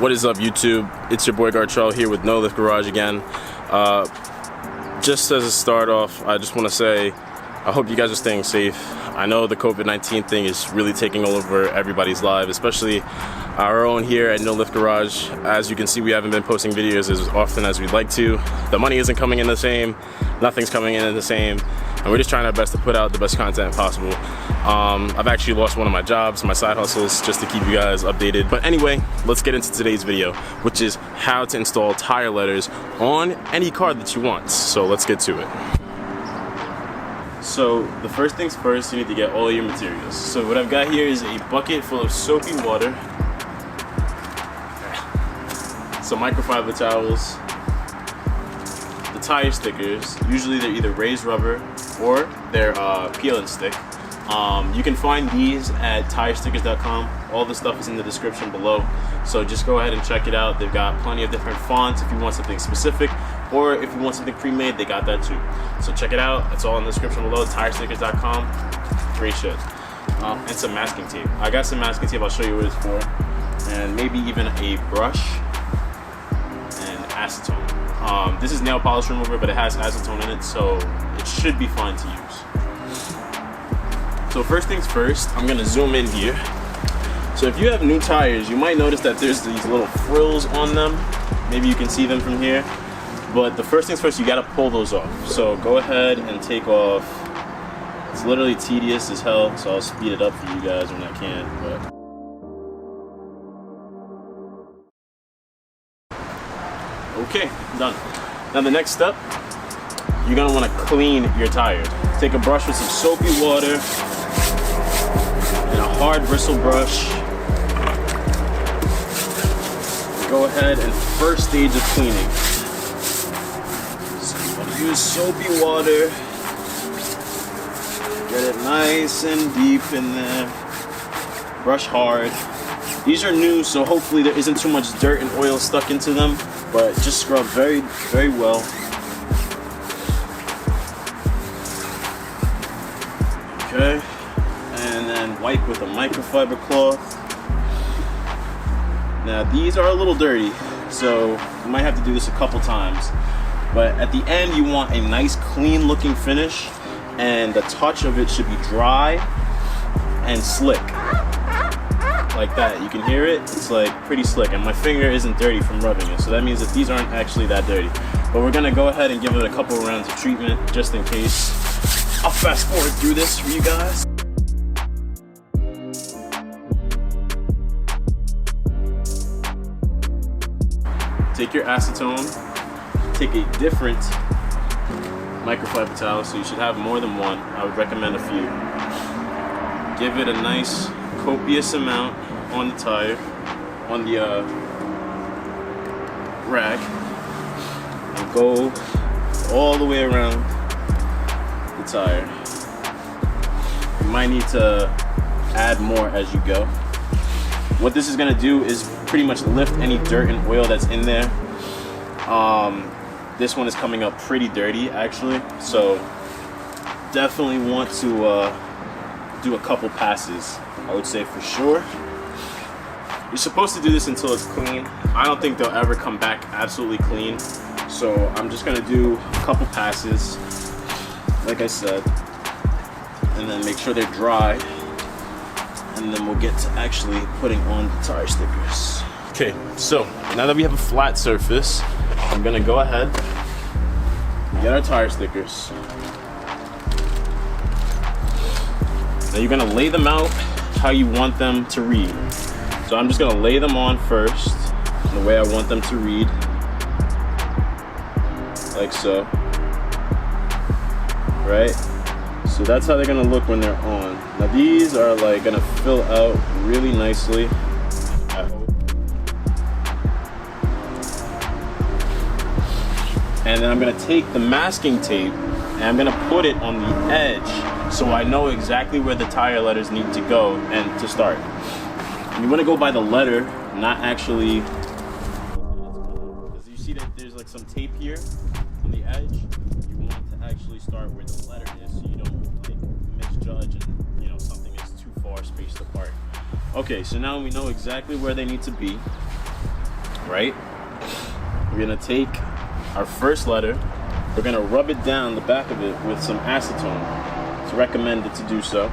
What is up, YouTube? It's your boy Gartrell here with No Lift Garage again. Just as a start off, I just want to say I hope you guys are staying safe. I know the COVID-19 thing is really taking over everybody's life, especially our own here at No Lift Garage. As you can see, we haven't been posting videos as often as we'd like to. The money isn't coming in the same, nothing's coming in the same, and we're just trying our best to put out the best content possible. I've actually lost one of my jobs, my side hustles, just to keep you guys updated. But anyway, let's get into today's video, which is how to install tire letters on any car that you want. So let's get to it. So the first things first, you need to get all your materials. So what I've got here is a bucket full of soapy water, some microfiber towels, the tire stickers. Usually they're either raised rubber or they're peel and stick. You can find these at tirestickers.com. All the stuff is in the description below, so just go ahead and check it out. They've got plenty of different fonts if you want something specific, or if you want something pre-made, they got that too. So check it out. It's all in the description below, tirestickers.com. Great shit. And some masking tape. I got some masking tape. I'll show you what it's for, and maybe even a brush and acetone. This is nail polish remover, but it has acetone in it, so it should be fine to use. So first things first, I'm gonna zoom in here. So if you have new tires, you might notice that there's these little frills on them. Maybe you can see them from here. But the first things first, you gotta pull those off. So go ahead and take off. It's literally tedious as hell, so I'll speed it up for you guys when I can. But okay, done. Now the next step, you're gonna wanna clean your tire. Take a brush with some soapy water and a hard bristle brush. Go ahead and first stage of cleaning. So you want to use soapy water. Get it nice and deep in there. Brush hard. These are new, so hopefully there isn't too much dirt and oil stuck into them, but just scrub very, very well. Okay, and then wipe with a microfiber cloth. Now these are a little dirty, so you might have to do this a couple times. But at the end, you want a nice clean looking finish, and the touch of it should be dry and slick. Like that, you can hear it, it's like pretty slick, and my finger isn't dirty from rubbing it, so that means that these aren't actually that dirty. But we're gonna go ahead and give it a couple rounds of treatment, just in case. I'll fast forward through this for you guys. Take your acetone, take a different microfiber towel, so you should have more than one. I would recommend a few. Give it a nice copious amount on the tire, on the rag, and go all the way around the tire. You might need to add more as you go. What this is gonna do is pretty much lift any dirt and oil that's in there. This one is coming up pretty dirty actually, so definitely want to do a couple passes, I would say for sure. You're supposed to do this until it's clean. I don't think they'll ever come back absolutely clean, so I'm just gonna do a couple passes, like I said, and then make sure they're dry, and then we'll get to actually putting on the tire stickers. Okay, so now that we have a flat surface, I'm gonna go ahead and get our tire stickers. Now you're gonna lay them out how you want them to read. So I'm just gonna lay them on first, the way I want them to read, like so, right? So that's how they're gonna look when they're on. Now these are like gonna fill out really nicely, I hope. And then I'm gonna take the masking tape and I'm gonna put it on the edge so I know exactly where the tire letters need to go and to start. And you wanna go by the letter, not actually, because you see that there's like some tape here on the edge. You want to actually start where the letter is so you don't like misjudge and, you know, something is too far spaced apart. Okay, so now we know exactly where they need to be. right? We're gonna take our first letter, we're gonna rub it down the back of it with some acetone. It's recommended to do so.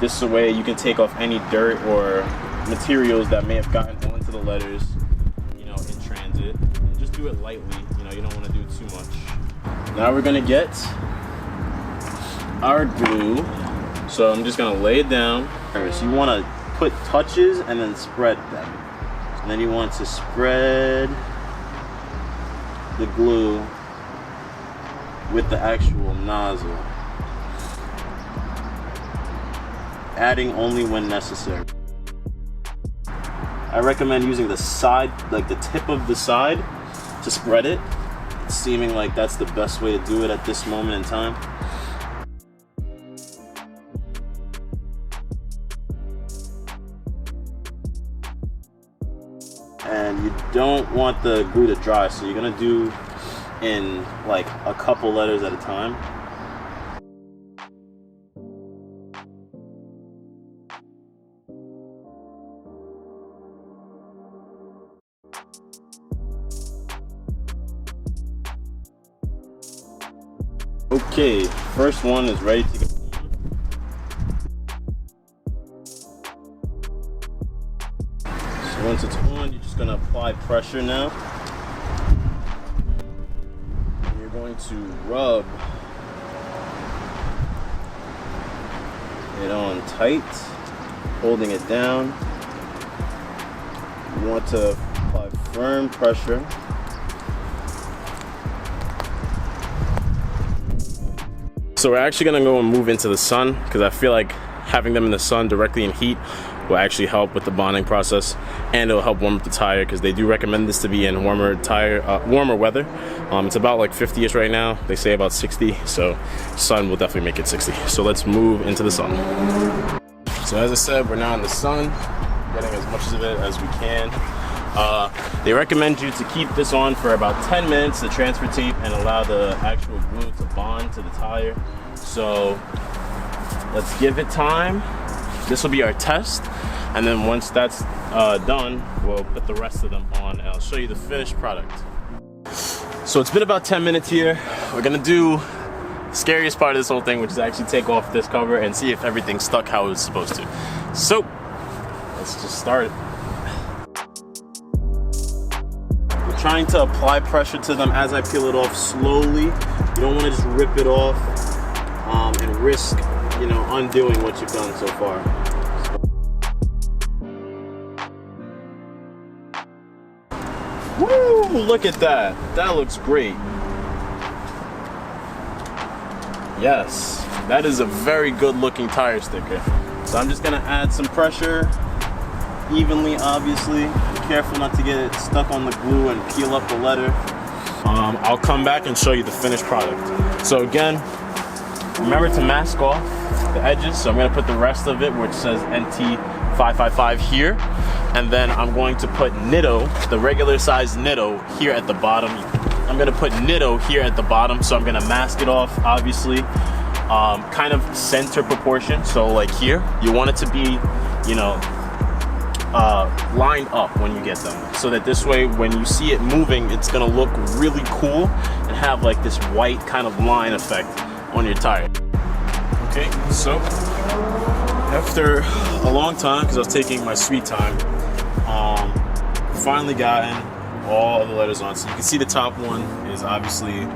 This way you can take off any dirt or materials that may have gotten onto the letters, you know, in transit. And just do it lightly, you know, you don't want to do too much. Now we're gonna get our glue. So I'm just gonna lay it down. So you want to put touches and then spread them. And then you want to spread the glue with the actual nozzle, adding only when necessary. I recommend using the side, like the tip of the side, to spread it. It's seeming like that's the best way to do it at this moment in time. And you don't want the glue to dry, so you're gonna do in like a couple letters at a time. Okay, first one is ready to go. So once it's on, you're just gonna apply pressure now. And you're going to rub it on tight, holding it down. You want to apply firm pressure. So we're actually gonna go and move into the sun, because I feel like having them in the sun directly in heat will actually help with the bonding process, and it'll help warm up the tire, because they do recommend this to be in warmer weather. It's about like 50ish right now. They say about 60, so sun will definitely make it 60. So let's move into the sun. So as I said, we're now in the sun, getting as much of it as we can. They recommend you to keep this on for about 10 minutes, the transfer tape, and allow the actual glue to bond to the tire. So let's give it time. This will be our test, and then once that's done, we'll put the rest of them on, and I'll show you the finished product. So it's been about 10 minutes here. We're gonna do the scariest part of this whole thing, which is actually take off this cover and see if everything's stuck how it's supposed to. So let's just start it. Trying to apply pressure to them as I peel it off slowly. You don't want to just rip it off and risk, you know, undoing what you've done so far. Woo! Look at that. That looks great. Yes, that is a very good looking tire sticker. So I'm just gonna add some pressure evenly, obviously. Be careful not to get it stuck on the glue and peel up the letter. I'll come back and show you the finished product. So again, remember to mask off the edges. So I'm gonna put the rest of it, which says NT555 here. And then I'm going to put Nitto, the regular size Nitto, here at the bottom. I'm gonna put Nitto here at the bottom. So I'm gonna mask it off, obviously. Kind of center proportion. So like here, you want it to be, you know, lined up when you get them, so that this way when you see it moving, it's gonna look really cool and have like this white kind of line effect on your tire. Okay, so after a long time, because I was taking my sweet time, finally gotten all of the letters on. So you can see the top one is obviously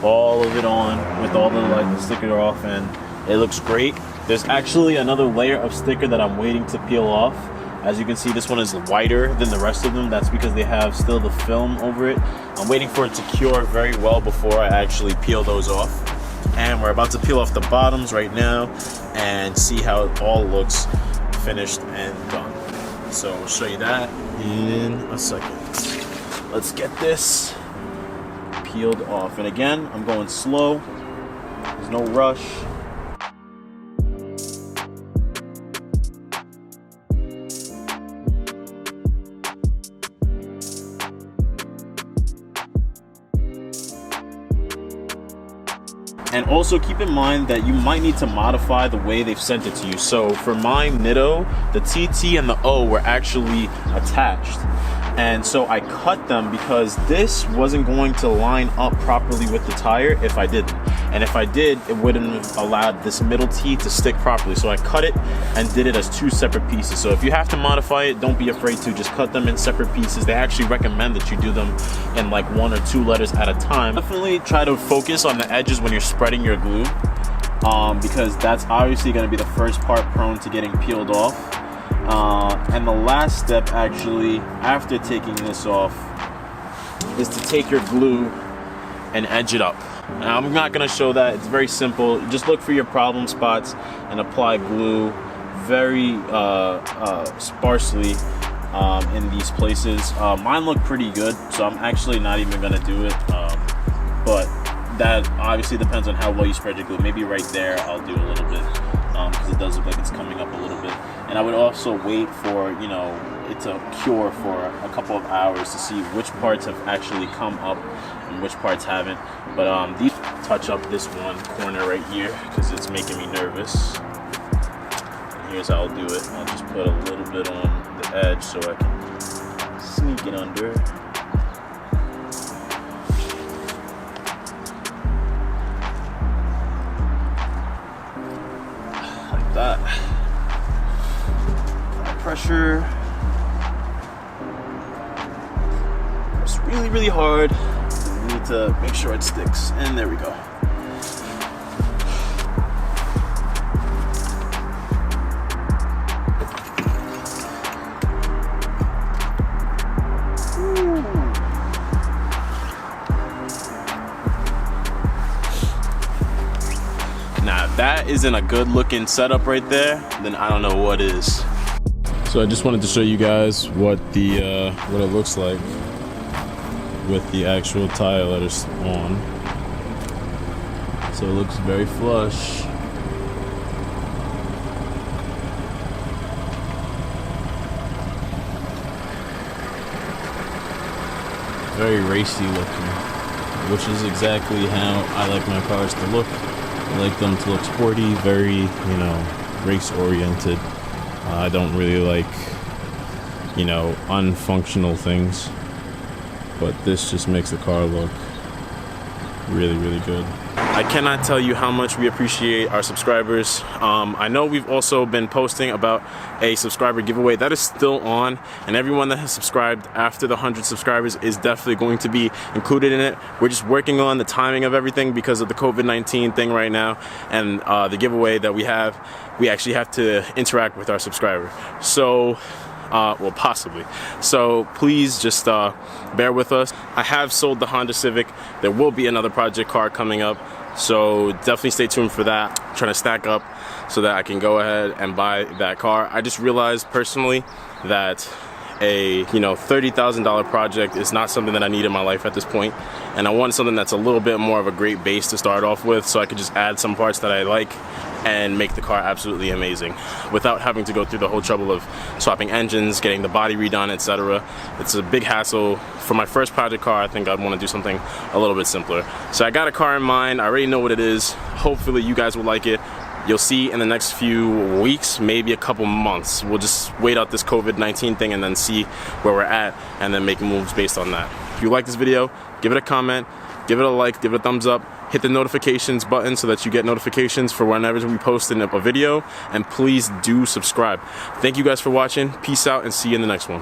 all of it on with all the sticker off, and it looks great. There's actually another layer of sticker that I'm waiting to peel off. As you can see, this one is whiter than the rest of them. That's because they have still the film over it. I'm waiting for it to cure very well before I actually peel those off. And we're about to peel off the bottoms right now and see how it all looks finished and done. So we'll show you that in a second. Let's get this peeled off. And again, I'm going slow. There's no rush. And also keep in mind that you might need to modify the way they've sent it to you. So for my Nitto, the TT and the O were actually attached. And so I cut them because this wasn't going to line up properly with the tire if I didn't. And if I did, it wouldn't have allowed this middle T to stick properly. So I cut it and did it as 2 separate pieces. So if you have to modify it, don't be afraid to just cut them in separate pieces. They actually recommend that you do them in like 1 or 2 letters at a time. Definitely try to focus on the edges when you're spreading your glue, because that's obviously going to be the first part prone to getting peeled off. And the last step, actually, after taking this off, is to take your glue and edge it up. Now, I'm not going to show that. It's very simple. Just look for your problem spots and apply glue very sparsely in these places. Mine look pretty good, so I'm actually not even going to do it. But that obviously depends on how well you spread your glue. Maybe right there I'll do a little bit, because it does look like it's coming up a little bit. And I would also wait for, you know, it to cure for a couple of hours to see which parts have actually come up and which parts haven't. But these touch up this one corner right here because it's making me nervous. And here's how I'll do it. I'll just put a little bit on the edge so I can sneak it under. Like that. Pressure. It's really, really hard. We need to make sure it sticks. And there we go. Now, if that isn't a good looking setup right there, then I don't know what is. So I just wanted to show you guys what it looks like with the actual tile that is on. So it looks very flush. Very racy looking, which is exactly how I like my cars to look. I like them to look sporty, very, you know, race oriented. I don't really like, you know, unfunctional things, but this just makes the car look really, really good. I cannot tell you how much we appreciate our subscribers. I know we've also been posting about a subscriber giveaway that is still on, and everyone that has subscribed after the 100 subscribers is definitely going to be included in it. We're just working on the timing of everything because of the COVID-19 thing right now, and the giveaway that we actually have to interact with our subscriber. So well, possibly. So please just bear with us. I have sold the Honda Civic. There will be another project car coming up, so definitely stay tuned for that. I'm trying to stack up so that I can go ahead and buy that car. I just realized personally that a $30,000 project is not something that I need in my life at this point, and I want something that's a little bit more of a great base to start off with, so I could just add some parts that I like and make the car absolutely amazing without having to go through the whole trouble of swapping engines, getting the body redone, etc. It's a big hassle. For my first project car, I think I'd want to do something a little bit simpler. So I got a car in mind. I already know what it is. Hopefully you guys will like it. You'll see in the next few weeks, maybe a couple months. We'll just wait out this COVID-19 thing and then see where we're at and then make moves based on that. If you like this video, give it a comment, give it a like, give it a thumbs up, hit the notifications button so that you get notifications for whenever we post a video, and please do subscribe. Thank you guys for watching. Peace out and see you in the next one.